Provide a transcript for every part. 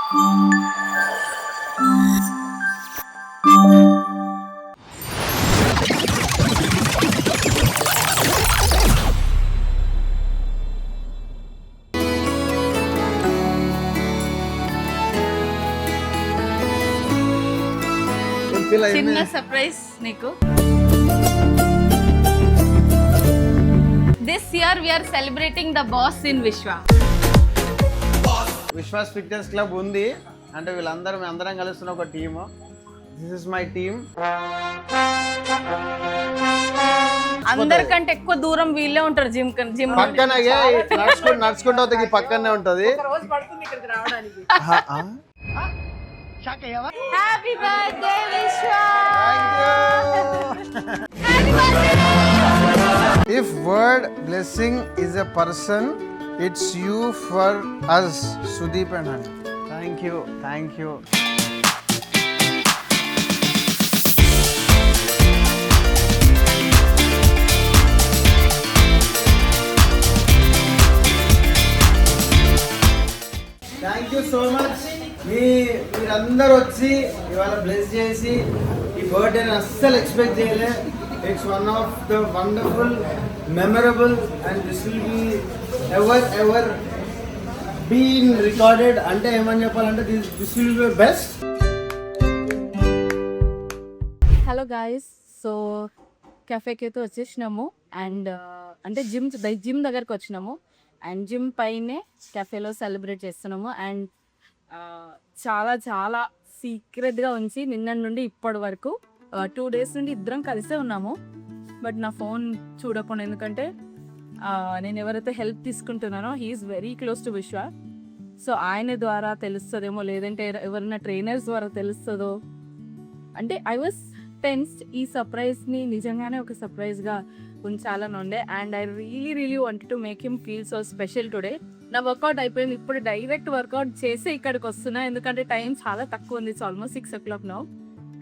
చిన్న సర్ప్రైజ్ నీకు. This year we are celebrating the boss in Vishwa. Vishwas fitness club ఉంది అంటే వీళ్ళందరూ అందరం కలుస్తున్న ఒక team. This is my team. అందరికంటే ఎక్కువ దూరం వీళ్ళే ఉంటారు జిమ్ పక్కనే నడుచుకుంటూ అవుతుంది పక్కనే ఉంటది. Happy birthday Vishwa. If word blessing is a person, it's you for us, Sudeep and Hani. Thank you. Thank you so much. మీరందరూ వచ్చి ఇవాళ బ్లెస్ చేసి ఈ బర్త్డేని అస్సలు ఎక్స్పెక్ట్ చేయలే. It's one of the wonderful memorable and this will be ever been recorded. అంటే ఏమని చెప్పాలంటే this will be best. Hello guys, so కెఫేకి అయితే వచ్చేసినాము అండ్ అంటే జిమ్ దగ్గరకు వచ్చినాము అండ్ జిమ్ పైనే కెఫేలో సెలబ్రేట్ చేస్తున్నాము. అండ్ చాలా చాలా సీక్రెట్గా ఉంచి నిన్న నుండి ఇప్పటి వరకు 2 days నుండి ఇద్దరం కలిసే ఉన్నాము. బట్ నా ఫోన్ చూడకుండా, ఎందుకంటే నేను ఎవరైతే హెల్ప్ తీసుకుంటున్నానో he is very close to Vishwa. So ఆయన ద్వారా తెలుస్తుందేమో, లేదంటే ఎవరైనా ట్రైనర్స్ ద్వారా తెలుస్తుందో. అంటే ఐ వాజ్ టెన్స్డ్. ఈ సర్ప్రైజ్ని నిజంగానే ఒక సర్ప్రైజ్గా ఉంచాలని ఉండే. And I really wanted to make him feel so special today. నా వర్కౌట్ అయిపోయింది, ఇప్పుడు డైరెక్ట్ వర్కౌట్ చేసి ఇక్కడికి వస్తున్నా, ఎందుకంటే టైం చాలా తక్కువ ఉంది. It's almost 6 o'clock now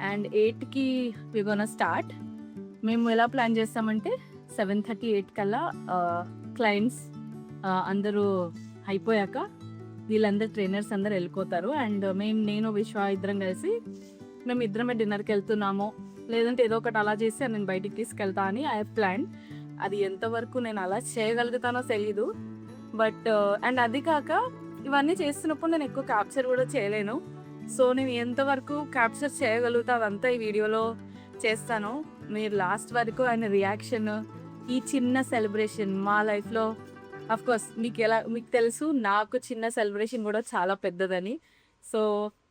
and 8కి వి గోనా స్టార్ట్. మేము ఎలా ప్లాన్ చేస్తామంటే 7:30, 8 కల్లా క్లయింట్స్ అందరూ అయిపోయాక వీళ్ళందరూ ట్రైనర్స్ అందరు వెళ్ళిపోతారు. అండ్ నేను విశ్వ ఇద్దరం కలిసి మేము ఇద్దరమే డిన్నర్కి వెళ్తున్నాము, లేదంటే ఏదో ఒకటి అలా చేసి నేను బయటికి తీసుకెళ్తా అని ఐ హ్యావ్ ప్లాన్. అది ఎంతవరకు నేను అలా చేయగలుగుతానో తెలీదు. బట్ అండ్ అది కాక ఇవన్నీ చేస్తున్నప్పుడు నేను ఎక్కువ క్యాప్చర్ కూడా చేయలేను. సో నేను ఎంతవరకు క్యాప్చర్ చేయగలుగుతా అదంతా ఈ వీడియోలో చేస్తాను. మీరు లాస్ట్ వరకు ఆయన రియాక్షన్, ఈ చిన్న సెలబ్రేషన్ మా లైఫ్లో అఫ్కోర్స్ మీకు తెలుసు నాకు చిన్న సెలబ్రేషన్ కూడా చాలా పెద్దదని. సో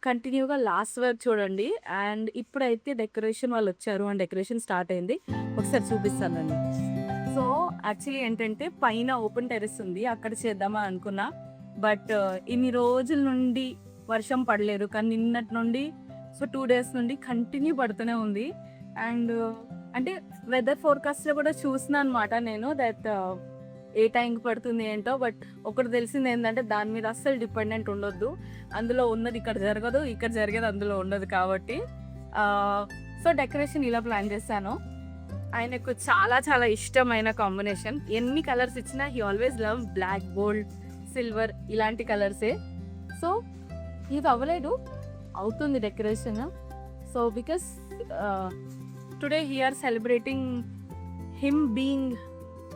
కంటిన్యూగా లాస్ట్ వరకు చూడండి. అండ్ ఇప్పుడైతే డెకరేషన్ వాళ్ళు వచ్చారు అండ్ డెకరేషన్ స్టార్ట్ అయింది, ఒకసారి చూపిస్తానండి. సో యాక్చువల్లీ ఏంటంటే పైన ఓపెన్ టెర్రస్ ఉంది, అక్కడ చేద్దామా అనుకున్నా. బట్ ఇన్ని రోజుల నుండి వర్షం పడలేదు, కానీ నిన్నటి నుండి సో 2 days నుండి కంటిన్యూ పడుతూనే ఉంది. అండ్ అంటే వెదర్ ఫోర్కాస్ట్లో కూడా చూసినా అనమాట నేను దట్ ఏ టైంకి పడుతుంది ఏంటో. బట్ ఒకటి తెలిసింది ఏంటంటే దాని మీద అస్సలు డిపెండెంట్ ఉండొద్దు. అందులో ఉన్నది ఇక్కడ జరగదు, ఇక్కడ జరిగేది అందులో ఉండదు. కాబట్టి సో డెకరేషన్ ఇలా ప్లాన్ చేశాను. ఆయనకు చాలా చాలా ఇష్టమైన కాంబినేషన్, ఎన్ని కలర్స్ ఇచ్చినా he always love black, gold, silver ఇలాంటి కలర్సే. సో ఇది అవ్వలేదు, అవుతుంది decoration. So because today he are celebrating him being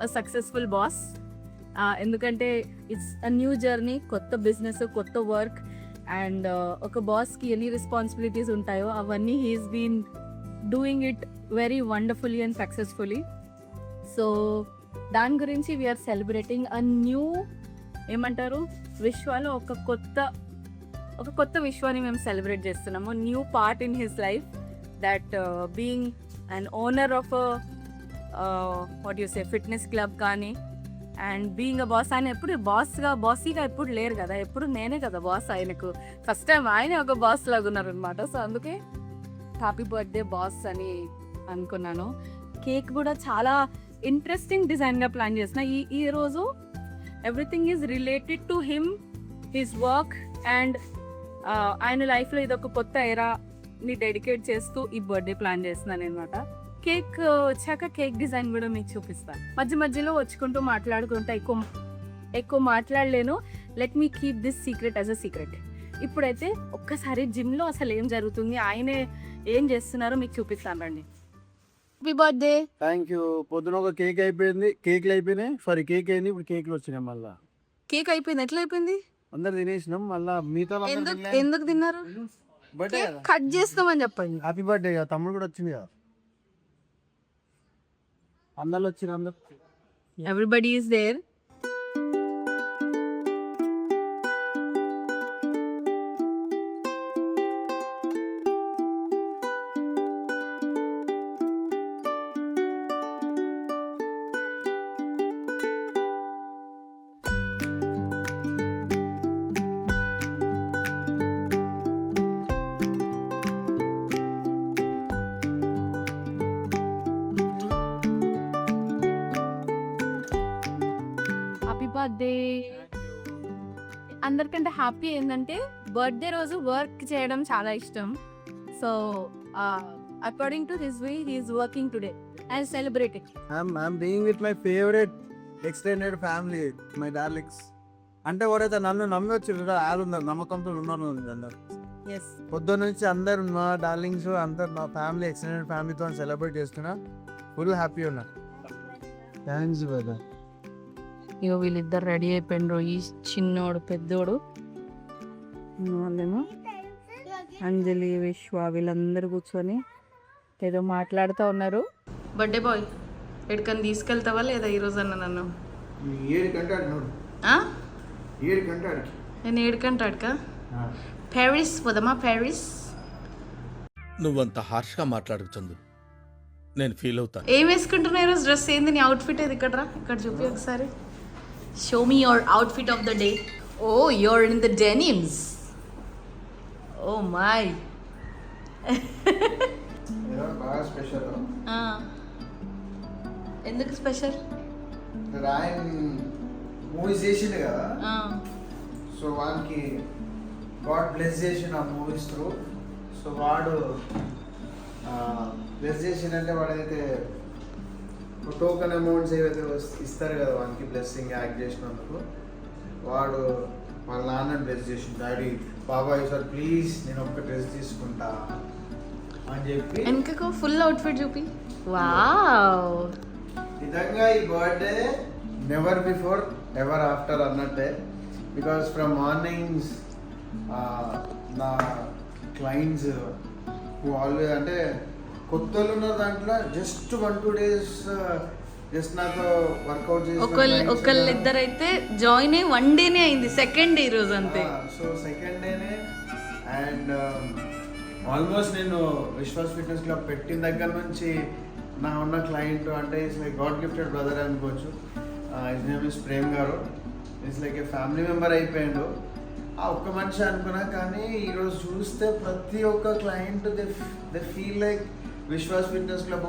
a successful boss. ఎందుకంటే ఇట్స్ అ న్యూ జర్నీ, కొత్త బిజినెస్, కొత్త వర్క్. అండ్ ఒక బాస్కి ఎన్ని రెస్పాన్సిబిలిటీస్ ఉంటాయో అవన్నీ he's been doing it very wonderfully and successfully. So దాని గురించి వీఆర్ సెలబ్రేటింగ్ అ న్యూ, ఏమంటారు, విశ్వాలో ఒక కొత్త విశ్వాన్ని మేము సెలబ్రేట్ చేస్తున్నాము. New part in his life, that being an owner of what you say fitness club కానీ, అండ్ బీయింగ్ అ బాస్. ఆయన ఎప్పుడు బాసీగా ఎప్పుడు లేరు కదా, ఎప్పుడు నేనే కదా బాస్ ఆయనకు. ఫస్ట్ టైం ఆయనే ఒక బాస్ లాగా ఉన్నారు అనమాట. సో అందుకే హ్యాపీ బర్త్డే బాస్ అని అనుకున్నాను. కేక్ కూడా చాలా ఇంట్రెస్టింగ్ డిజైన్గా ప్లాన్ చేసిన. ఈ రోజు everything is related to him, his work and ఆయన లైఫ్లో ఇది ఒక కొత్త ఎరాని డెడికేట్ చేస్తూ ఈ బర్త్డే ప్లాన్ చేస్తున్నాను అనమాట. కేక్ వచ్చాక కేక్ డిజైన్ కూడా మీకు చూపిస్తాను. మధ్యలో వచ్చుకుంటూ మాట్లాడుకుంటా, ఎక్కువ మాట్లాడలేను. Let me keep this secret as a secret. ఇప్పుడైతే ఒక్కసారి జిమ్లో అసలు ఏం జరుగుతుంది, ఆయనే ఏం చేస్తున్నారో మీకు చూపిస్తాను రండి. Happy birthday. Thank you. పొద్దున ఒక కేక్ అయిపోయింది, కేక్లు అయిపోయినాయి, సారీ కేక్ అయింది, ఇప్పుడు కేక్లు వచ్చినాయి. మళ్ళా కేక్ అయిపోయింది. ఎట్లా అయిపోయింది? అందరు తినేసినాం. మళ్ళా మిగతా ఎందుకు తిన్నారు? బర్త్డే కట్ చేస్తామని చెప్పండి. హ్యాపీ బర్త్డే కదా, తమ్ముడు కూడా వచ్చింది కదా, అందరు వచ్చిన అందరు. Everybody is there. బర్త్డే. అందరికంటే హ్యాపీ ఏంటంటే బర్త్డే రోజు వర్క్ చేయడం చాలా ఇష్టం. So according to his way he is working today and celebrating. I'm being with my favorite extended family, my darlings. అంటే ఎవరైతే నన్ను నమ్మి వచ్చి వాళ్ళు ఉన్నారు, నమ్మకంతో ఉన్నారు అందరు. ఎస్, పొద్దున్న నుంచి అందరు మా డార్లింగ్స్ అందరు మా ఫ్యామిలీ ఎక్స్టెండెడ్ ఫ్యామిలీతో సెలబ్రేట్ చేస్తున్నా. ఫుల్ హ్యాపీ ఉన్నా. Thanks brother. ఇగో వీళ్ళిద్దరు రెడీ అయిపోయినరు, ఈ చిన్నోడు పెద్దోడు, వాళ్ళేమో అంజలి విశ్వ వీళ్ళందరూ కూర్చొని ఏదో మాట్లాడుతూ ఉన్నారు. బర్త్డే బాయ్ ఎక్కడికని తీసుకెళ్తావా లేదా ఈరోజు అన్న నన్ను? 7 గంటలు నేను 7 గంటలకా ప్యారిస్ పోదామా? ప్యారిస్ నువ్వంత హార్ష్గా మాట్లాడుతుంది, నేను ఫీల్ అవుతాను. ఏం వేసుకుంటున్నా ఈరోజు? డ్రెస్ ఏంది నీ అవుట్ఫిట్? ఏది ఇక్కడ రా, ఇక్కడ చూపి ఒకసారి. Show me your outfit of the day. Oh you're in the denims. Oh my. బాగా స్పెషల్. ఎందుకు స్పెషల్? రాయన్ మూవీస్ చేసిండు కదా, సో వానికి గాడ్ బ్లెస్ చేసిన ఆ మూవీస్ త్రూ. సో వాడు బ్లెస్ చేసిందంటే వాడైతే టోకన్ అమౌంట్స్ ఏవైతే ఇస్తారు కదా వానికి బ్లెస్సింగ్ యాక్ట్ చేసినందుకు, వాడు వాళ్ళ నాన్నని బ్లెస్ చేసిండు. డాడీ బాబాయ్ సార్ ప్లీజ్ నేను ఒక డ్రెస్ తీసుకుంటా అని చెప్పి వెనకకు ఫుల్ అవుట్ఫిట్ చూపి. వావ్, నిజంగా ఈ birthday never before ever after అన్నట్టే. బికాస్ ఫ్రమ్ మార్నింగ్స్ నా క్లయింట్స్ ఆల్వేస్ అంటే కొత్త ఉన్న దాంట్లో జస్ట్ 1-2 days జస్ట్ నాతో వర్కౌట్ ఒకళ్ళిద్దరు అయితే జాయిన్ అయ్యి 1 డేనే అయింది, సెకండ్ డే ఈరోజు అంతే. సో సెకండ్ డేనే. అండ్ ఆల్మోస్ట్ నేను విశ్వాస్ ఫిట్నెస్ క్లబ్ పెట్టిన దగ్గర నుంచి నా ఉన్న క్లయింట్ అంటే it's like God gifted brother అనుకోవచ్చు. హిస్ నేమ్ ఇస్ ప్రేమ్ గారు. It's like A family member అయిపోయాడు. ఆ ఒక్క మనిషి అనుకున్నా, కానీ ఈరోజు చూస్తే ప్రతి ఒక్క client they feel like Vishwas fitness club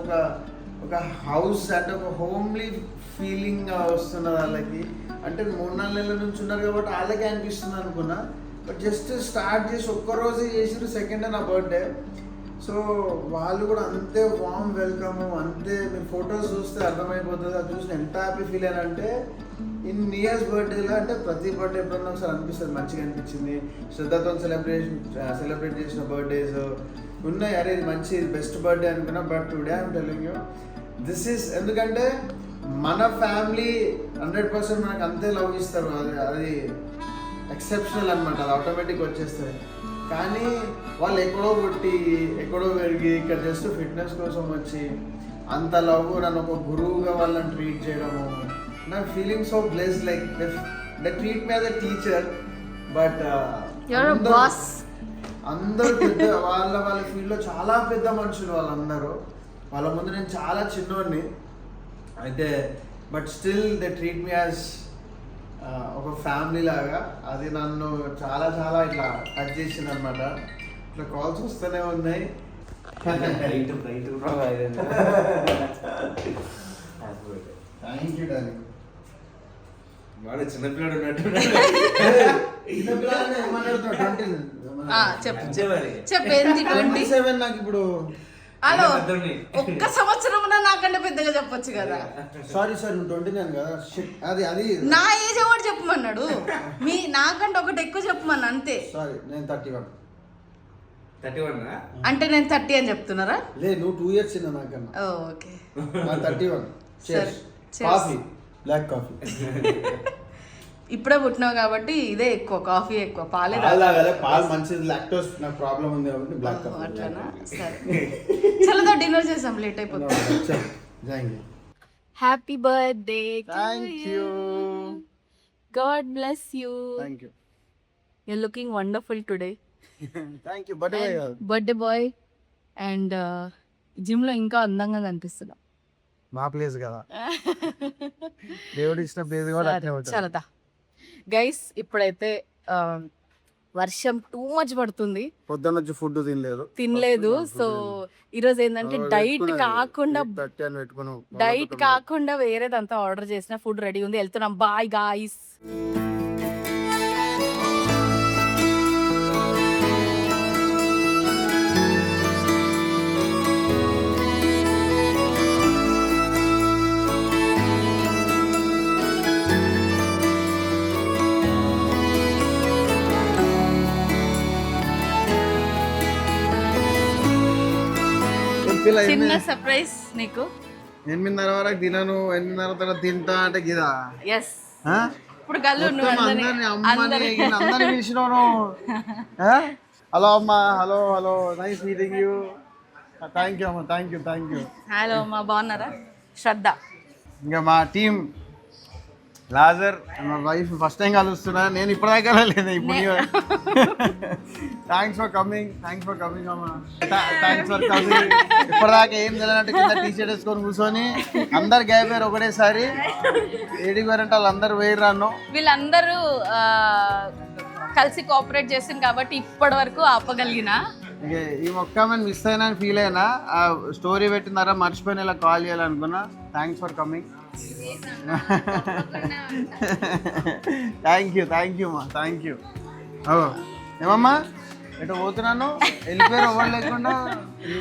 ఒక హౌస్ అంటే ఒక హోమ్లీ ఫీలింగ్ వస్తున్నది వాళ్ళకి. అంటే 3-4 నెలల నుంచి ఉన్నారు కాబట్టి వాళ్ళకే అనిపిస్తుంది అనుకున్నా. బట్ జస్ట్ స్టార్ట్ చేసి ఒక్కరోజే చేసిరు, సెకండ్ డే నా బర్త్డే. సో వాళ్ళు కూడా అంతే వామ్ వెల్కమ్, అంతే మీరు ఫొటోస్ చూస్తే అర్థమైపోతుంది. అది చూసి ఎంత హ్యాపీ ఫీల్ అయినంటే ఇన్ ఇయర్స్ బర్త్డేలో అంటే ప్రతి బర్త్డే ఎప్పుడన్నా ఒకసారి అనిపిస్తుంది, మంచిగా అనిపించింది. శ్రద్ధతో సెలబ్రేట్ చేసిన బర్త్డేస్ ఉన్నాయి. అరే ఇది మంచి బెస్ట్ బర్త్డే అనుకున్నా. But today I'm telling you this is, ఎందుకంటే మన ఫ్యామిలీ 100% మనకు అంతే లవ్ ఇస్తారు. అది ఎక్సెప్షనల్ అనమాట, అది ఆటోమేటిక్ వచ్చేస్తుంది. కానీ వాళ్ళు ఎక్కడో పుట్టి ఎక్కడో పెరిగి ఇక్కడ జస్ట్ ఫిట్నెస్ కోసం వచ్చి అంత లవ్ నన్ను ఒక గురువుగా వాళ్ళని ట్రీట్ చేయడము, నా feeling so bless. Like they treat me as a teacher. But అందరూ పెద్ద వాళ్ళ ఫీల్డ్లో చాలా పెద్ద మనుషులు వాళ్ళందరూ. వాళ్ళ ముందు నేను చాలా చిన్నోడిని అయితే, but still they treat me as ఒక ఫ్యామిలీ లాగా. అది నన్ను చాలా చాలా ఇట్లా టచ్ చేసింది అనమాట. ఇట్లా కాల్స్ వస్తూనే ఉన్నాయి. Thank you darling. వాడు చిన్నపిల్లడు ఉన్నట్టు చెప్పు 27 నాకు ఇప్పుడు హలో పెద్దోడిని. ఒక్క సంవత్సరం నాకంటే పెద్దగా చెప్పొచ్చు కదా. సారీ సార్ నువ్వు 29 కదా. Shit. అది నా ఏజ్ కూడా చెప్పమన్నాడు. నాకంటే ఒకటి ఎక్కువ చెప్పమన్నా అంతే. సారీ నేను 31. 31 అంటే నేను 30 అని చెప్తున్నారా? లే నువ్వు 2 years చిన్న నాకన్నా. ఓకే 31. సరే. Coffee black coffee. ఇప్పుడే పుట్టినావు కాబట్టి ఇదే ఎక్కువ, కాఫీ ఎక్కువ, పాలే పాలు మంచిది, లాక్టోస్ నాకు ప్రాబ్లం ఉంది కాబట్టి బ్లాక్ కాఫీ. అట్లానా? సరే చలో డిన్నర్ చేసాం, లేట్ అయిపోతుంది. Happy birthday. Thank you. God bless you. Thank you. Your looking wonderful today. Thank you. Birthday boy. And gym లో ఇంకా అందంగా కనిపిస్తున్నా. మా ప్లేస్ కదా, దేవుడు ఇచ్చిన ప్లేస్ కూడా అట్లే ఉంటుంది. చలదా గైస్, ఇప్పుడైతే వర్షం టూ మచ్ పడుతుంది. పొద్దున్న వచ్చి ఫుడ్ తినలేదు. సో ఈరోజు ఏంటంటే డైట్ కాకుండా వేరేదంతా ఆర్డర్ చేసిన ఫుడ్ రెడీ ఉంది, వెళ్తున్నాం. Bye guys. చిన్న సర్ప్రైజ్ నీకు. 8:30 వరకు తినను, 8:30 తర్వాత తింటా అంటే గిదా. ఎస్ ఇప్పుడు గల్లు అందరిని పిలిచినాను. హలో అమ్మా, hello hello, nice meeting you. Thank you అమ్మా, thank you, thank you. Hello అమ్మా, బాగున్నారా? శ్రద్ధ. ఇంకా మా టీం లాజర్, మా వైఫ్ ఫస్ట్ టైం కలుస్తున్నా, నేను ఇప్పటిదాకా లేదు. ఇప్పుడు థ్యాంక్స్ ఫర్ కమింగ్ అమ్మా, థ్యాంక్స్ ఫర్ కమింగ్. ఇప్పటిదాకా ఏం తెలియనట్టు కింద టీషర్ట్ వేసుకొని కూర్చొని అందరు గైపోయారు ఒకటేసారి. ఏడికి వేరంటే వాళ్ళందరూ వేయరు రాను. వీళ్ళందరూ కలిసి కోఆపరేట్ చేసింది కాబట్టి ఇప్పటి వరకు ఆపగలిగిన. ఈ మొక్క మిస్ అయినా ఫీల్ అయినా, ఆ స్టోరీ పెట్టినారా మర్చిపోయిన ఇలా కాల్ చేయాలనుకున్నా. Thanks for coming. Thank you మా, థ్యాంక్ యూ. ఏమమ్మా ఎటు పోతున్నాను, వెళ్ళిపోయారు ఎవరు లేకుండా.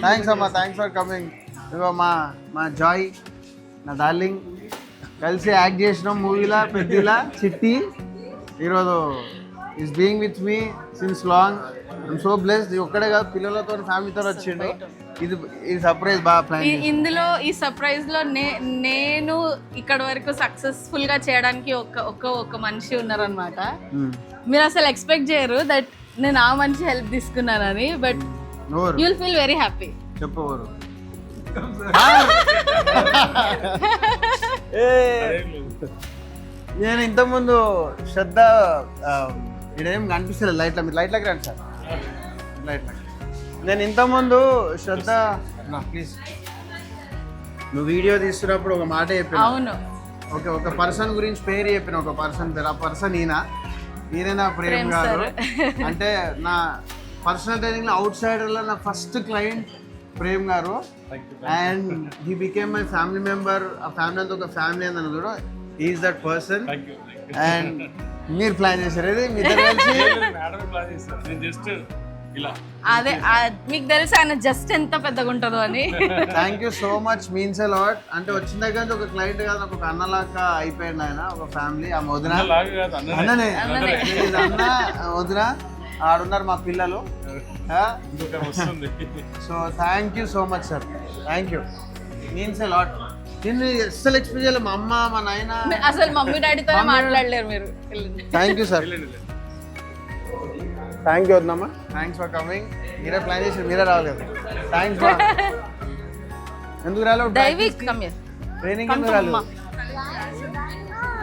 థ్యాంక్స్ అమ్మా, థ్యాంక్స్ ఫర్ కమింగ్. ఇగో మా జాయ్, నా డార్లింగ్, కలిసి యాక్ట్ చేసినాం మూవీలా పెద్దలా చిట్టి. ఈరోజు is being with me since long. I'm so blessed. ఒక్కడే కాదు, పిల్లలతో ఫ్యామిలీతో వచ్చిండు. ఇది సర్ప్రైజ్ బాగా ప్లాన్. ఇందులో ఈ సర్ప్రైజ్ లో నేను ఇక్కడ వరకు సక్సెస్ఫుల్ గా చేయడానికి ఒక మనిషి ఉన్నారనమాట. మీరు అసలు ఎక్స్పెక్ట్ చేయరు దట్ నేను ఆ మనిషి హెల్ప్ తీసుకున్నానని. But you will feel very happy. చెప్పవరు నేను ఇంతకుముందు శ్రద్ధ ఇక్కడేం కనిపిస్తలేదు లైట్ల, మీరు లైట్లకి రండి సార్, లైట్లకి. నేను ఇంతకుముందు శ్రద్ధ ప్లీజ్, నువ్వు వీడియో తీస్తున్నప్పుడు ఒక మాట చెప్పిన. అవును, ఒక పర్సన్ గురించి పేరు చెప్పిన, ఒక పర్సన్ పేరు. ఆ పర్సన్ ఈయన నా ప్రేమ్ గారు. అంటే నా పర్సనల్ ట్రైనింగ్లో అవుట్ సైడర్లో నా ఫస్ట్ క్లయింట్ ప్రేమ్ గారు. And he became my family member. ఆ ఫ్యామిలీ అంతా ఒక ఫ్యామిలీ అని కూడా ఈజ్ దట్ పర్సన్. అండ్ మీరు ప్లాన్ చేశారు ఇది, మీ అదే మీకు తెలుసు ఆయన జస్ట్ ఎంత పెద్దగా ఉంటుందో అని. Thank you so much, means a lot. అంటే వచ్చిన దగ్గర నుంచి ఒక క్లయింట్ కాదు, నాకు ఒక అన్నలాగా అయిపోయింది ఆయన, ఒక ఫ్యామిలీ. ఆ వదిన అన్ననే అన్న వదిన ఆడున్నారు మా పిల్లలు. So thank you so much sir, thank you, means a lot. నేను అస్సలు ఎక్స్పెక్ట్ చేయలేదు. మా అమ్మ మా నాయన అసలు మమ్మీ డాడీతో మాట్లాడలేరు మీరు. Thank you sir, thank you వద్దమ్మా, థ్యాంక్స్ ఫర్ కమింగ్. మీరే ప్లాన్ చేసి మీరే రావాలి కదా. థ్యాంక్స్ బా. ఎందుకు రాలేదు? ట్రైనింగ్ ఎందుకు రాలేదు?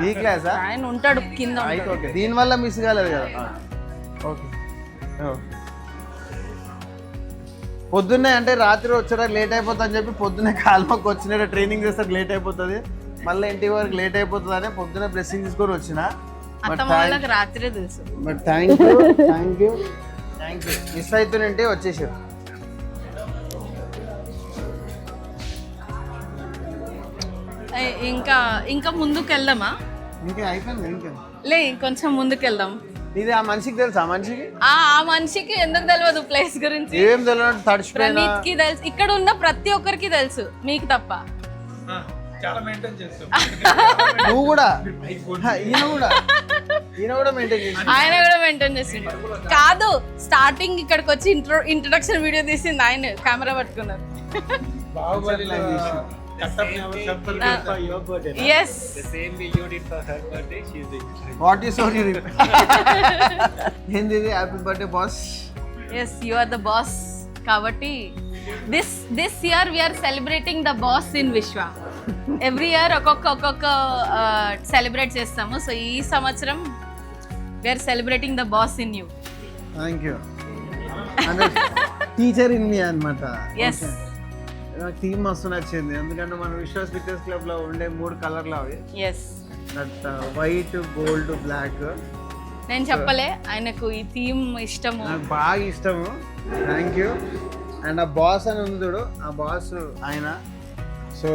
ఈ క్లాసా? ఆయన ఉంటాడు కింద. ఓకే, దీనివల్ల మిస్ కాలేదు కదా. ఓకే, పొద్దున్నే అంటే రాత్రి వచ్చారా లేట్ అయిపోతుంది అని చెప్పి పొద్దున్నే కాల్మకు వచ్చిన ట్రైనింగ్ చేస్తే లేట్ అయిపోతుంది, మళ్ళీ ఇంటి వరకు లేట్ అయిపోతుంది అని పొద్దున్నే బ్లెస్సింగ్ తీసుకొని వచ్చిన. రాత్రే తెలుసు. But thank you, thank you, thank you. Miss అవుతుంటే వచ్చేసారు. ఇంకా ముందుకు వెళ్దామా? ఇంకా అయిపోయింది, ఇంకా కొంచెం ముందుకు వెళ్దాం. ఇది ఆ మనిషికి తెలుసా ఆ మనిషికి ఆ మనిషికి ఎందుకు తెలియదు ప్లేస్ గురించి? ఏం తెలియదు తడిచిపోయినా ప్రణీత్ కి తెలుసు, ఇక్కడ ఉన్న ప్రతి ఒక్కరికి తెలుసు, మీకు తప్ప. చాలా మెయింటైన్ చేస్తాం. నువ్వు కూడా ఈయన కూడా మెయింటైన్ చేసి ఆయన కూడా మెయింటైన్ చేసిండు. కాదు, స్టార్టింగ్ ఇక్కడికి వచ్చి ఇంట్రొడక్షన్ వీడియో తీసింది ఆయన, కెమెరా పట్టుకున్నారు. బాహుబలి ఎస్, వాట్ ఈస్ ఏంది happy birthday boss. Yes, you are the boss. కాబట్టి this year we're celebrating the boss in Vishwa. Every year ఒక్కొక్క సెలబ్రేట్ చేస్తాము. సో ఈ సంవత్సరం we're celebrating the boss in you. Thank you. అంటే teacher in me అనమాట. Yes, నాకు theme మస్తు నచ్చింది, ఎందుకంటే మన విశ్వాస్ ఫిట్నెస్ క్లబ్ లో ఉండే 3 కలర్లు అవి, yes. That white, gold, black. నేను చెప్పలే ఆయనకు ఈ థీమ్ ఇష్టము. నాకు బాగా ఇష్టము. Thank you. అండ్ ఆ బాస్ అని ఉంది చూడు, ఆ బాస్ ఆయన. So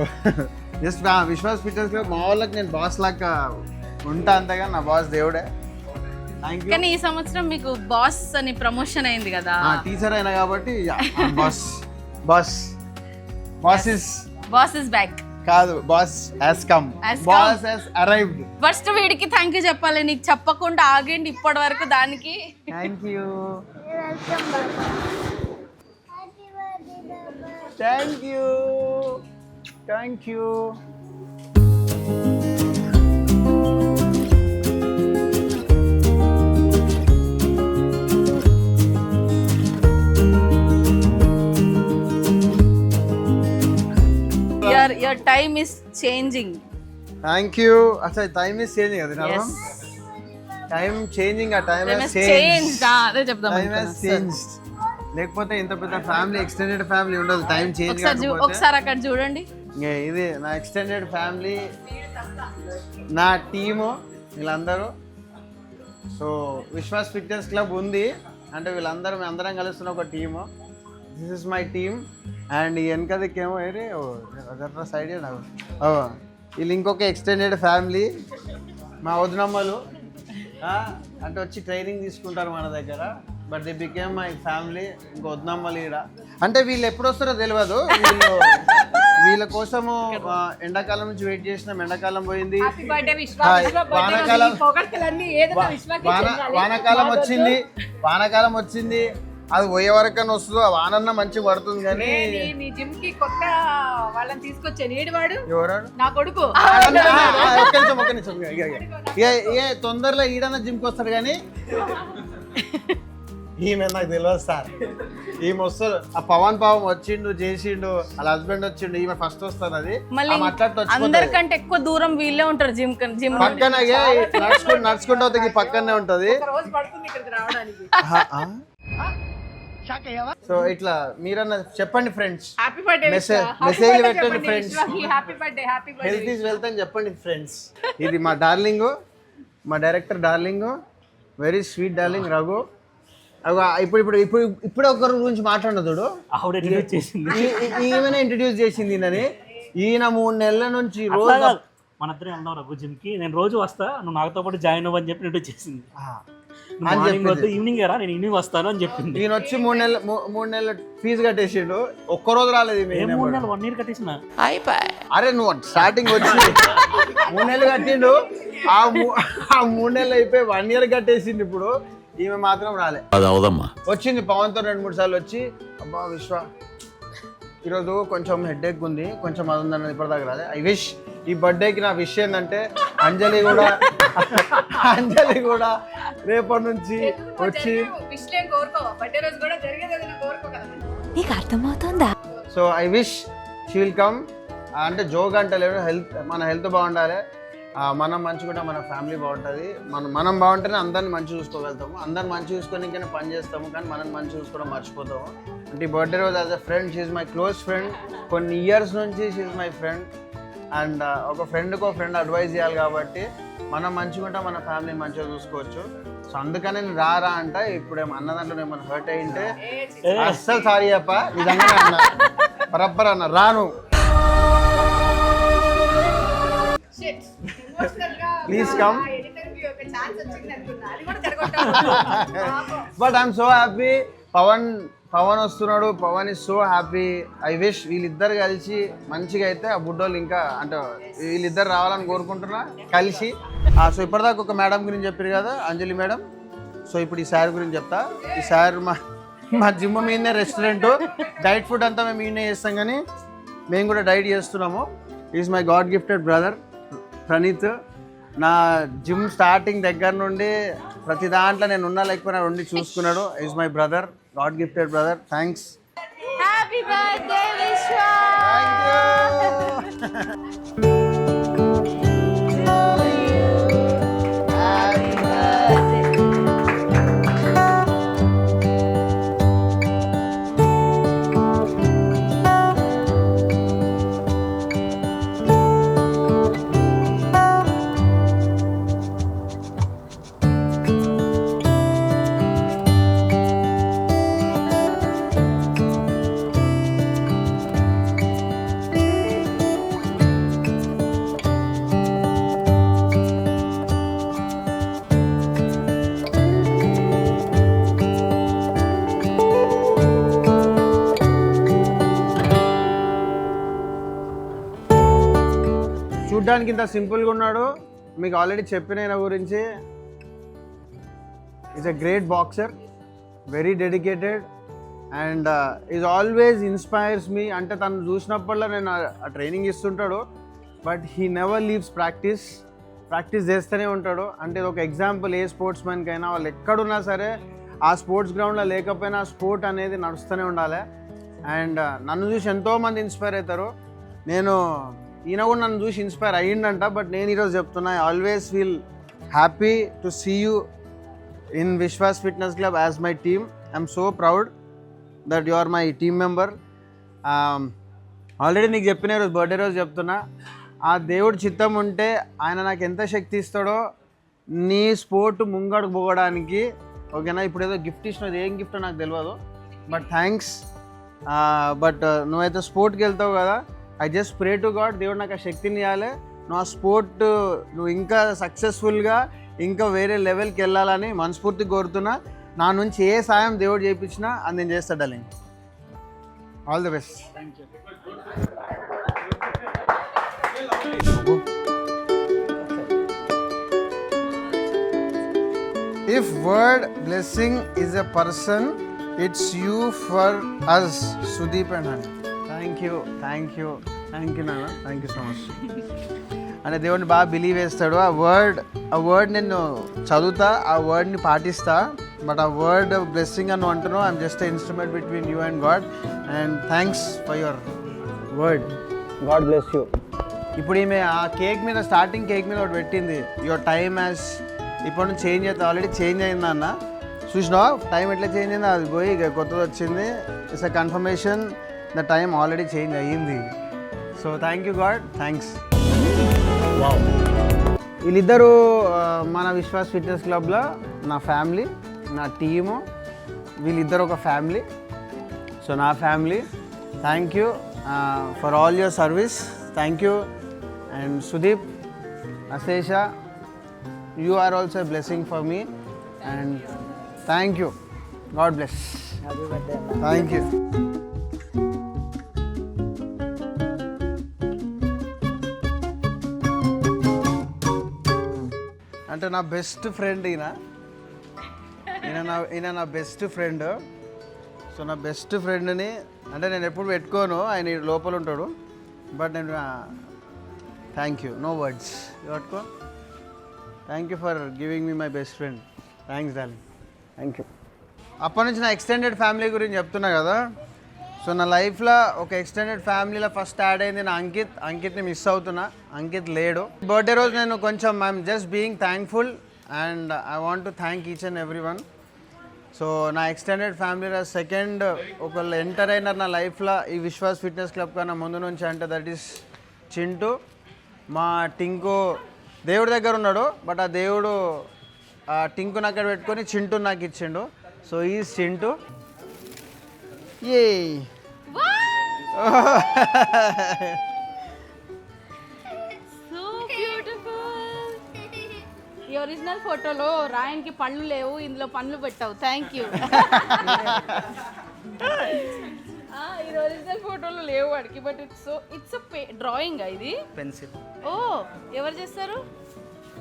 just Vishwas fitness club మా వాళ్ళకి నేను బాస్ లాగా ఉంటా, అంతగా నా బాస్ దేవుడే. Thank you. కానీ ఈ సంవత్సరం మీకు బాస్ అని ప్రమోషన్ అయింది కదా. టీచర్ అయినా కాబట్టి boss boss boss is back. కాదు, boss has come, Has come. Boss has arrived. First వీడికి థ్యాంక్ యూ చెప్పాలి, నీకు చెప్పకుండా ఆగండి ఇప్పటి వరకు దానికి. Thank you. Thank you. Thank you. your time is changing. Thank you. అచ్చా, టైమ్ ఇస్ చేంజింగ్ అది. Yes. టైం చేంజింగ్, ఆ time Time has has changed. changed. అదే చెప్దాం టైం హస్ అనుకున్నా. చేంజ్డ్. లేకపోతే ఇంత పెద్ద ఫ్యామిలీ, ఎక్స్టెండెడ్ ఫ్యామిలీ ఉండదు. టైం చేంజ్ కాకపోతే. ఒకసారి అక్కడ చూడండి. ఇది నా ఎక్స్టెండెడ్ ఫ్యామిలీ, నా టీము, వీళ్ళందరూ. సో విశ్వాస్ ఫిట్నెస్ క్లబ్ ఉంది అంటే వీళ్ళందరూ, మేము అందరం కలుస్తున్న ఒక team. This is my team. And వెనక దిక్కేమో ఏరే సైడ్ వీళ్ళు ఇంకొక ఎక్స్టెండెడ్ ఫ్యామిలీ, మా వదినమ్మలు. అంటే వచ్చి ట్రైనింగ్ తీసుకుంటారు మన దగ్గర, but the became my family. ఇంకో వదినమ్మలు ఈడ. అంటే వీళ్ళు ఎప్పుడు వస్తారో తెలియదు. వీళ్ళ కోసము ఎండాకాలం నుంచి వెయిట్ చేసినాం. ఎండాకాలం పోయింది, వానాకాలం వచ్చింది. అది పోయే వరకన్నా వస్తుందో, ఆ వానన్న మంచిగా పడుతుంది. కానీ జిమ్ కి కొత్త వాళ్ళని తీసుకొచ్చాను. ఏడువాడు ఎవరాడు? నా కొడుకు. ఒక్క నిమిషం. ఏ తొందరలో ఈడన్న జిమ్కి వస్తాడు, కానీ ఈమె నాకు తెలియదు సార్. ఈమె వస్తారు. ఆ పవన్ వచ్చిండు, చేసిండు, వాళ్ళ హస్బెండ్ వచ్చిండు, ఈమె ఫస్ట్ వస్తుంది. అది అందరికంటే ఎక్కువ దూరం వీళ్ళే ఉంటారు జిమ్ పక్కన. నడుచుకుంటూ అవుతుంది, పక్కనే ఉంటది. రోజు పడుతుంది ఇక్కడికి రావడానికి. సో ఇట్లా మీరన్నా చెప్పండి ఫ్రెండ్స్. Happy birthday. మెసేజ్ పెట్టండి friends. Happy birthday. Happy birthday. Health is wealth అని చెప్పండి ఫ్రెండ్స్. ఇది మా డార్లింగ్, మా director darling, very sweet darling Raghu. ఇప్పుడు ఒకరి గురించి మాట్లాడదుడు, ఈమెనే ఇంట్రడ్యూస్ చేసింది ఈయనని. ఈయన 3 నెలల నుంచి రోజు మన ఇద్దరే వెళ్దాం రఘు జిమ్ కి, నేను రోజు వస్తా, నువ్వు నాతో పాటు జాయిన్ అవ్వని చెప్పి ఇంట్రడ్యూస్ చేసింది. ఈవినింగ్ రా, నేను ఈవినింగ్ వస్తాను అని చెప్పింది. ఈయన వచ్చి 3 నెలల ఫీజు కట్టేసిండు, ఒక్కరోజు రాలేదు. 3 నెలలు 1 year కట్టేసిన. అరే నువ్వు స్టార్టింగ్ వచ్చి 3 నెలలు కట్టిండు, ఆ 3 నెలలు అయిపోయి 1 year కట్టేసిండు. ఇప్పుడు ఈమె మాత్రం రాలే. వచ్చింది పవన్తో 2-3 సార్లు వచ్చి, అబ్బా విశ్వ ఈరోజు కొంచెం హెడ్ఏక్ ఉంది, కొంచెం అది ఉందన్నది ఇప్పటిదాకా రాలే. ఐ విష్ ఈ బర్త్డేకి నా విష్ ఏంటంటే అంజలి కూడా రేపటి నుంచి వచ్చి. నీకు అర్థమవుతుందా? So I wish she will come. అంటే జోక్ అంటలేడు, మన హెల్త్ బాగుండాలి, మనం మంచిగా మన ఫ్యామిలీ బాగుంటుంది. మనం బాగుంటేనే అందరిని మంచి చూసుకోగలుగుతాము. అందరిని మంచి చూసుకొని ఇంకనే పని చేస్తాము, కానీ మనం మంచి చూసుకోవడం మర్చిపోతాము. అంటే ఈ బర్త్డే రోజు as a friend, she's my close friend. కొన్ని ఇయర్స్ నుంచి షీఈ్ మై ఫ్రెండ్. అండ్ ఒక ఫ్రెండ్కి ఒక ఫ్రెండ్ అడ్వైజ్ చేయాలి కాబట్టి మనం మంచిగా ఉంటే మన ఫ్యామిలీని మంచిగా చూసుకోవచ్చు. సో అందుకనే నేను రారా అంట. ఇప్పుడేమో అన్న దాంట్లో ఏమైనా హర్ట్ అయ్యింటే అస్సలు సారీ చెప్ప, నిజంగా అన్న బరబ్బర్ అన్న రాను. Please come. ఎడిటర్కి ఒక ఛాన్స్ వచ్చింది అనుకున్నా, అది కూడా చెడగొట్టావు. But I'm so happy. Pawan వస్తున్నాడు. Pawan is so happy. I wish వీళ్ళిద్దరు కలిసి మంచిగా అయితే ఆ బుడ్డోళ్ళు ఇంకా అంటే వీళ్ళిద్దరు రావాలని కోరుకుంటున్నా కలిసి. సో ఇప్పటిదాకా ఒక మేడం గురించి చెప్పారు కదా, అంజలి మేడం. సో ఇప్పుడు ఈ సార్ గురించి చెప్తా. ఈ సార్ మా జిమ్ మీదనే రెస్టారెంట్, డైట్ ఫుడ్ అంతా మేము ఈయనే చేస్తాం, కానీ మేము కూడా డైట్ చేస్తున్నాము. Is my God gifted brother Praneeth. నా జిమ్ స్టార్టింగ్ దగ్గర నుండి ప్రతి దాంట్లో నేను ఉన్నా లేకపోయినా ఉండి చూసుకున్నాడు. Is my brother, God gifted brother. Thanks. Happy birthday విశ్వ. చూడ్డానికి ఇంత సింపుల్గా ఉన్నాడు. మీకు ఆల్రెడీ చెప్పిన ఈయన గురించి. Is a great boxer, very dedicated and is always inspires me. అంటే తను చూసినప్పుడల్లా నేను ఆ ట్రైనింగ్ ఇస్తుంటాడు, but he never leaves practice చేస్తూనే ఉంటాడు. అంటే ఇది ఒక ఎగ్జాంపుల్ ఏ స్పోర్ట్స్ మ్యాన్కైనా. వాళ్ళు ఎక్కడున్నా సరే ఆ స్పోర్ట్స్ గ్రౌండ్లో లేకపోయినా ఆ స్పోర్ట్ అనేది నడుస్తూనే ఉండాలి. అండ్ నన్ను చూసి ఎంతోమంది ఇన్స్పైర్ అవుతారు. ఈయన కూడా నన్ను చూసి ఇన్స్పైర్ అయ్యిండంట. బట్ నేను ఈరోజు చెప్తున్నా, I always feel happy to see you in Vishwas fitness club as my team. I'm so proud that you are my team member. Already నీకు చెప్పిన రోజు బర్త్డే రోజు చెప్తున్నా, ఆ దేవుడి చిత్తం ఉంటే ఆయన నాకు ఎంత శక్తి ఇస్తాడో నీ స్పోర్ట్ ముంగడుకు పోవడానికి. ఓకేనా? ఇప్పుడు ఏదో గిఫ్ట్ ఇచ్చినది, ఏం గిఫ్ట్ నాకు తెలియదు, బట్ థ్యాంక్స్. బట్ నువ్వైతే స్పోర్ట్కి వెళ్తావు కదా, I just pray to God, దేవుడు నాకు ఆ శక్తిని ఇవ్వాలి. నువ్వు ఆ స్పోర్ట్ నువ్వు ఇంకా సక్సెస్ఫుల్గా ఇంకా వేరే లెవెల్కి వెళ్ళాలని మనస్ఫూర్తిగా కోరుతున్నా. నా నుంచి ఏ సాయం దేవుడు చేయించినా అది నేను చేస్తా darling. All the best. If word blessing is a person, it's you for us, Sudeep and Hani. Thank you Nana, thank you so much. అంటే దేవుడిని బాగా బిలీవ్ చేస్తాడు. ఆ వర్డ్ నేను చదువుతా, ఆ వర్డ్ని పాటిస్తా. బట్ ఆ వర్డ్ బ్లెస్సింగ్ అని అంటున్నావు. I'm just instrument between you and God. And thanks for your word. God bless you. ఇప్పుడు ఈమె ఆ కేక్ మీద, స్టార్టింగ్ కేక్ మీద ఒకటి పెట్టింది, యువర్ టైమ్ యాజ్ ఇప్పుడు నుంచి చేంజ్ అవుతుంది. ఆల్రెడీ చేంజ్ అయింది అన్న, చూసినావా టైం ఎట్లా చేంజ్ అయింది? అది పోయి కొత్తది వచ్చింది. It's a confirmation the time already change అయ్యింది. So thank you God, thanks. వీళ్ళిద్దరూ మన విశ్వాస్ ఫిట్నెస్ క్లబ్లో నా ఫ్యామిలీ, నా టీము. వీళ్ళిద్దరు ఒక ఫ్యామిలీ. సో నా family. Thank you for all your service. Thank you. And Sudeep, అశేష, you are also a blessing for me, and thank you. God bless. Happy birthday. Thank you. అంటే నా best friend ఈయన నా best friend. So నా best ఫ్రెండ్ని అంటే నేను ఎప్పుడు పెట్టుకోను, ఆయన లోపల ఉంటాడు. బట్ నేను థ్యాంక్ యూ, నో వర్డ్స్. పెట్టుకో. Thank you for giving me my best friend. Thanks darling, thank you. అప్పటి నుంచి నా ఎక్స్టెండెడ్ ఫ్యామిలీ గురించి చెప్తున్నా కదా. సో నా లైఫ్లో ఒక ఎక్స్టెండెడ్ ఫ్యామిలీలో ఫస్ట్ యాడ్ అయింది నా అంకిత్ని మిస్ అవుతున్నా. అంకిత్ లేడు. బర్త్డే రోజు నేను కొంచెం I'm just being thankful and I want to thank each and every one. So నా ఎక్స్టెండెడ్ ఫ్యామిలీలో సెకండ్ ఒకళ్ళు ఎంటర్ అయినారు నా లైఫ్లో ఈ విశ్వాస్ ఫిట్నెస్ క్లబ్ కన్నా ముందు నుంచి. అంటే దట్ ఈస్ చింటూ. మా టింకు దేవుడి దగ్గర ఉన్నాడు, బట్ ఆ దేవుడు ఆ టింకుని అక్కడ పెట్టుకొని చింటూ నాకు ఇచ్చిండు. So is Chintu. A So beautiful. ఈ ఒరిజినల్ ఫోటోలో రాయన్కి పళ్ళు లేవు, ఇందులో పనులు పెట్టావు. Thank you. ఇది ఒరిజినల్ ఫోటోలో లేవు వాడికి, బట్ ఇట్స్ డ్రాయింగ్ ఇది పెన్సిల్. ఓ ఎవరు చేస్తారు?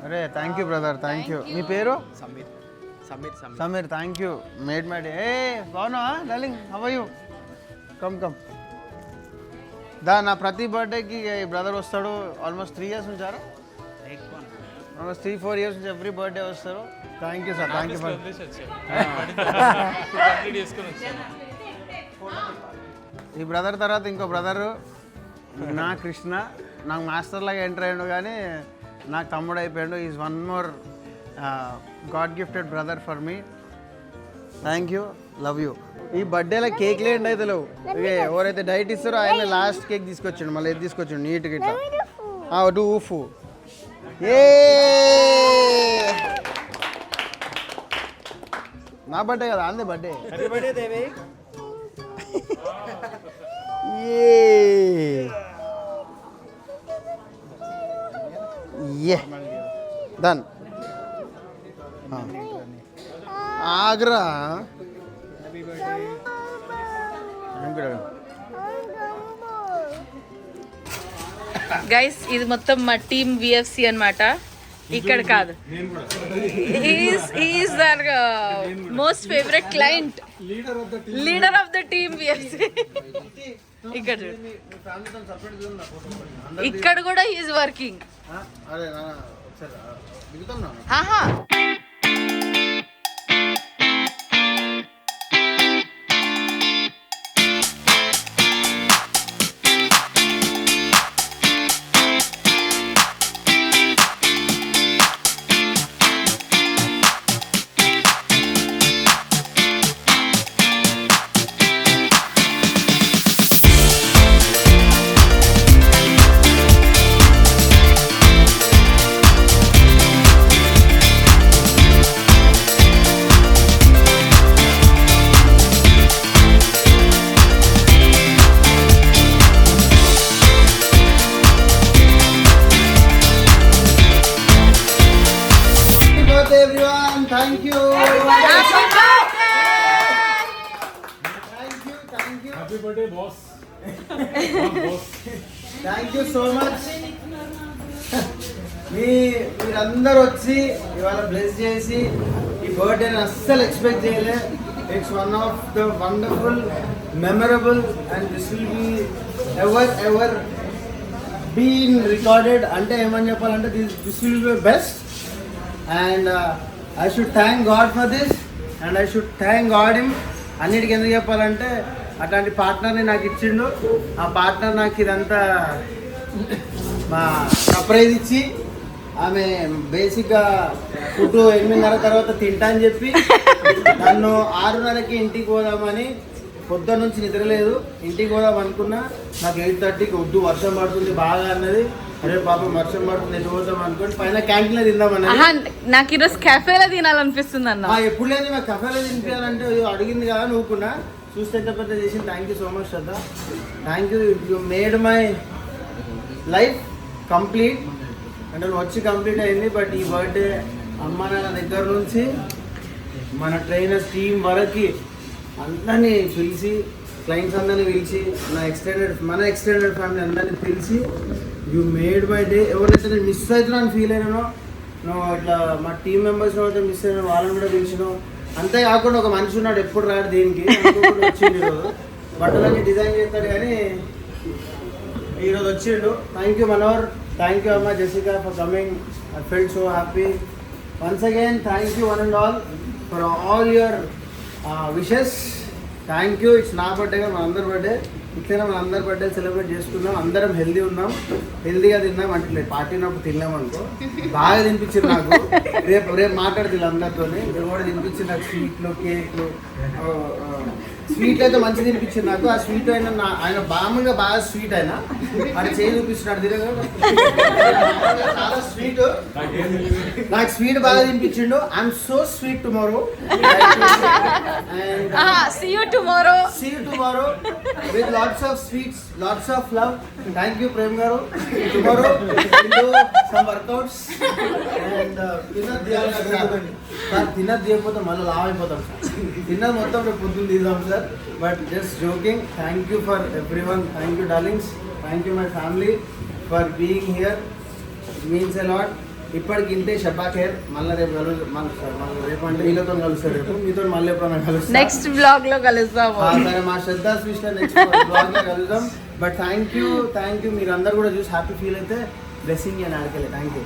అరే thank you brother, thank you. మీ పేరు? Sameer. Thank you. Made my day. ఏ బాగున్నా darling, how are you? Come నా ప్రతి బర్త్డేకి బ్రదర్ వస్తాడు. ఆల్మోస్ట్ 3 years ఉంచారు, ఆల్మోస్ట్ 3-4 years నుంచి ఎవ్రీ బర్త్డే వస్తారు. Thank you sir, thank you for ఈ బ్రదర్. తర్వాత ఇంకో బ్రదరు నా కృష్ణ, నాకు మాస్టర్ లాగా ఎంటర్ అయ్యాడు కానీ నాకు తమ్ముడు అయిపోయాడు. Is one more God gifted brother for me. Thank you, love you. ఈ బర్త్డేలో కేక్ లేండి అయితే లేవు. ఎవరైతే డైట్ ఇస్తారో ఆయన లాస్ట్ కేక్ తీసుకొచ్చాడు, మళ్ళీ ఇది తీసుకొచ్చాడు నీట్గా ఇట్లా డూ ఊఫు. ఏ నా బర్త్డే కదా, అందే బర్త్డే. డన్. ఆగ్రా గైస్ ఇది మొత్తం మా టీమ్ విఎఫ్సి అన్నమాట. ఇక్కడ కాదు, is their most favourite client, leader of the team VFC. ఇక్కడ ఇక్కడ కూడా ఈజ్ వర్కింగ్. ఆహా everyone, thank you. Happy birthday, boss. Thank you so much. మీరందరూ వచ్చి ఇవాళ బ్లెస్ చేసి ఈ బర్త్డేని అస్సలు ఎక్స్పెక్ట్ చేయలే. It's one of the wonderful, memorable and this will be ever been recorded. అంటే ఏమని చెప్పాలంటే this will be best. And I should thank God for this, and I should thank God him. అన్నిటికీ ఎందుకు చెప్పాలంటే అట్లాంటి పార్ట్నర్ని నాకు ఇచ్చిండు. ఆ పార్ట్నర్ నాకు ఇదంతా మా సర్ప్రైజ్ ఇచ్చి, ఆమె బేసిక్గా ఫుడ్ 8:30 తర్వాత తింటా అని చెప్పి నన్ను 6:30కి ఇంటికి పోదామని, పొద్దున్న నుంచి నిద్రలేదు, ఇంటికి పోదాం అనుకున్నా. నాకు 8:30కి వద్దు వర్షం పడుతుంది బాగా అన్నది. అరే పాపం వర్షం పడుతుంది ఎటు పోతాం అనుకోండి పైన క్యాంటీన్లో తిందామన్నది. నాకు ఈరోజు కెఫేలో తినాలనిపిస్తుంది అన్న. ఎప్పుడు లేదు మాకు కెఫేలో తినిపించాలంటే అడిగింది కదా నువ్వుకున్నా. చూస్తే ఎంత పెద్ద చేసింది. Thank you so much Shraddha, thank you. You made my life complete. అంటే వచ్చి కంప్లీట్ అయింది. బట్ ఈ బర్త్డే అమ్మ నాన్న దగ్గర నుంచి మన ట్రైనర్స్ టీం వరకు అందరినీ పిలిచి, క్లయింట్స్ అందరినీ పిలిచి, మన ఎక్స్టెండెడ్ ఫ్యామిలీ అందరినీ పిలిచి యూ మేడ్ మై డే. ఎవరైతే నేను మిస్ అవుతున్నాను ఫీల్ అయినానో, నువ్వు ఇట్లా మా టీం మెంబర్స్ అయితే మిస్ అయినా వాళ్ళని కూడా పిలిచినావు. అంతేకాకుండా ఒక మనిషి ఉన్నాడు ఎప్పుడు రాడు దీనికి, వచ్చిండు ఈరోజు. బట్టలన్నీ డిజైన్ చేస్తాడు కానీ ఈరోజు వచ్చిండు. Thank you Manohar, thank you అమ్మ Jessica for coming. I felt so happy. Once again thank you one and all for all your wishes. Thank you. It's నా బర్త్డే కదా, మన అందరి బర్త్డే. ఇట్లనే మన అందరి బర్త్డే సెలబ్రేట్ చేసుకున్నాం. అందరం హెల్దీ ఉన్నాం, హెల్దీగా తిన్నాం. అంటే పార్టీ ఉన్నప్పుడు తిన్నాం అనుకో, బాగా తినిపించింది నాకు. రేపు మాట్లాడుతుంది అందరితో. రేపు కూడా తినిపించింది నాకు స్వీట్లు, కేక్లు. స్వీట్లు అయితే మంచిగా తినిపించింది నాకు. ఆ స్వీట్ అయినా ఆయన మామూలుగా బాగా స్వీట్ అయినా ఆయన చేయి చూపిస్తున్నాడు తిరగ. చాలా స్వీట్, నాకు స్వీట్ బాగా తినిపించిండు. I'm so sweet tomorrow. See you tomorrow. See you tomorrow. with lots of sweets, lots of love. Thank you, Prem Garu. Tomorrow we'll do some workouts and తిన్నది చేయకపోతే మళ్ళీ లావ్ అయిపోతాం సార్. తిన్నది మొత్తం రేపు పొద్దున్న తీద్దాం sir. But just joking. Thank you for every one. Thank you darlings. Thank you my family for being here. Means a lot. ఇప్పటికి ఇంతే షబ్బా ఖైర్. మళ్ళీ రేపు మళ్ళీ రేపు అంటే వీళ్ళతో కలుస్తారు. రేపు మీతో మళ్ళీ ఎప్పుడైనా కలుస్తాం. నెక్స్ట్ బ్లాగ్ లో కలుస్తాము. సరే మా శ్రద్ధా స్విచ్ నెక్స్ట్ బ్లాగ్ లో కలుద్దాం. బట్ థ్యాంక్ యూ మీరు అందరు కూడా చూసి హ్యాపీ ఫీల్ అయితే బ్లెస్సింగ్ అని అడగలే. Thank you.